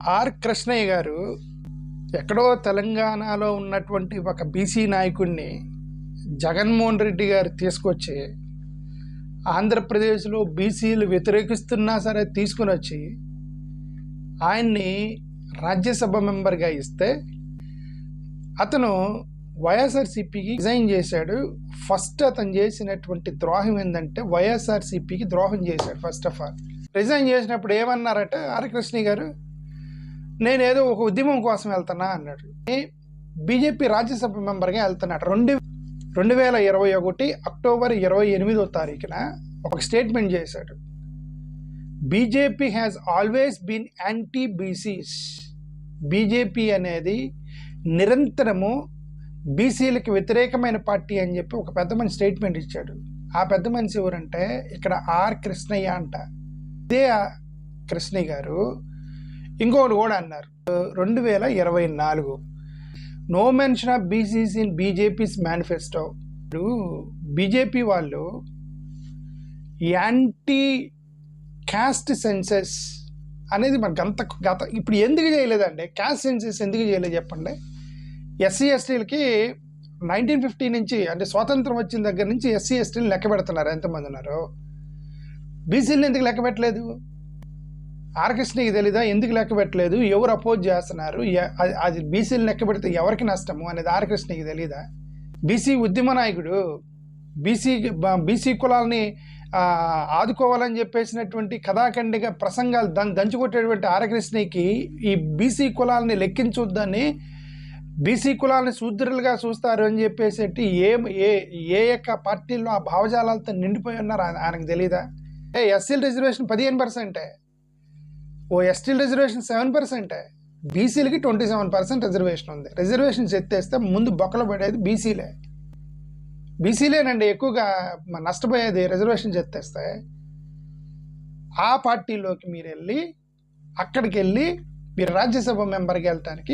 Are Krishnaiah గారు ఎక్కడో తెలంగాణలో ఉన్నటువంటి ఒక బీసీ నాయకుడిని జగన్మోహన్ రెడ్డి గారు తీసుకొచ్చి ఆంధ్రప్రదేశ్లో బీసీలు వ్యతిరేకిస్తున్నా సరే తీసుకుని వచ్చి ఆయన్ని రాజ్యసభ మెంబర్గా ఇస్తే అతను వైఎస్ఆర్సీపీకి రిజైన్ చేశాడు. ఫస్ట్ అతను చేసినటువంటి ద్రోహం ఏంటంటే వైఎస్ఆర్సీపీకి ద్రోహం చేశాడు. ఫస్ట్ ఆఫ్ ఆల్ రిజైన్ చేసినప్పుడు ఏమన్నారట ఆర్ కృష్ణయ్య గారు, నేనేదో ఒక ఉద్యమం కోసం వెళ్తున్నా అన్నాడు. బీజేపీ రాజ్యసభ మెంబర్గా వెళ్తున్నాడు. 2021 అక్టోబర్ 28వ తారీఖున ఒక స్టేట్మెంట్ చేశాడు. BJP has always been anti BCs. BJP అనేది నిరంతరము బీసీలకు వ్యతిరేకమైన పార్టీ అని చెప్పి ఒక పెద్ద మనిషి స్టేట్మెంట్ ఇచ్చాడు. ఆ పెద్ద మనిషి ఎవరంటే ఇక్కడ ఆర్ కృష్ణయ్య అంట. ఇదే కృష్ణయ్య గారు ఇంకోటి కూడా అన్నారు. 2024 no mention of BCs in BJP's manifesto. BJP వాళ్ళు యాంటీ క్యాస్ట్ సెన్సెస్ అనేది మనకు గత ఇప్పుడు ఎందుకు చేయలేదండి? క్యాస్ట్ సెన్సెస్ ఎందుకు చేయలేదు చెప్పండి. ఎస్సీ ఎస్టీలకి 1950 నుంచి అంటే స్వాతంత్రం వచ్చిన దగ్గర నుంచి ఎస్సీ ఎస్టీలు లెక్క పెడుతున్నారు. ఎంతమంది ఉన్నారు? బీసీలను ఎందుకు లెక్క పెట్టలేదు? ఆర్ కృష్ణకి తెలీదా ఎందుకు లెక్క పెట్టలేదు? ఎవరు అపోజ్ చేస్తున్నారు? అది బీసీలు లెక్క పెడితే ఎవరికి నష్టము అనేది ఆర్ కృష్ణకి తెలీదా? బీసీ ఉద్యమ నాయకుడు, బీసీ కులాలని ఆదుకోవాలని చెప్పేసినటువంటి కథాఖండిగా ప్రసంగాలు దంచుకొట్టేటువంటి ఆర్ కృష్ణకి ఈ బీసీ కులాలని లెక్కించొద్దని, బీసీ కులాలని శూద్రులుగా చూస్తారు అని చెప్పేసి ఏ యొక్క పార్టీల్లో ఆ భావజాలాలతో నిండిపోయి ఉన్నారు ఆయనకు తెలీదా? ఎస్సీల రిజర్వేషన్ 15%, ఓ ఎస్టీల రిజర్వేషన్ 7%, బీసీలకి 27% రిజర్వేషన్ ఉంది. రిజర్వేషన్స్ ఎత్తేస్తే ముందు బొక్కలు పడేది బీసీలేనండి ఎక్కువగా నష్టపోయేది రిజర్వేషన్స్ ఎత్తేస్తే. ఆ పార్టీలోకి మీరు వెళ్ళి అక్కడికి వెళ్ళి మీరు రాజ్యసభ మెంబర్కి వెళ్ళటానికి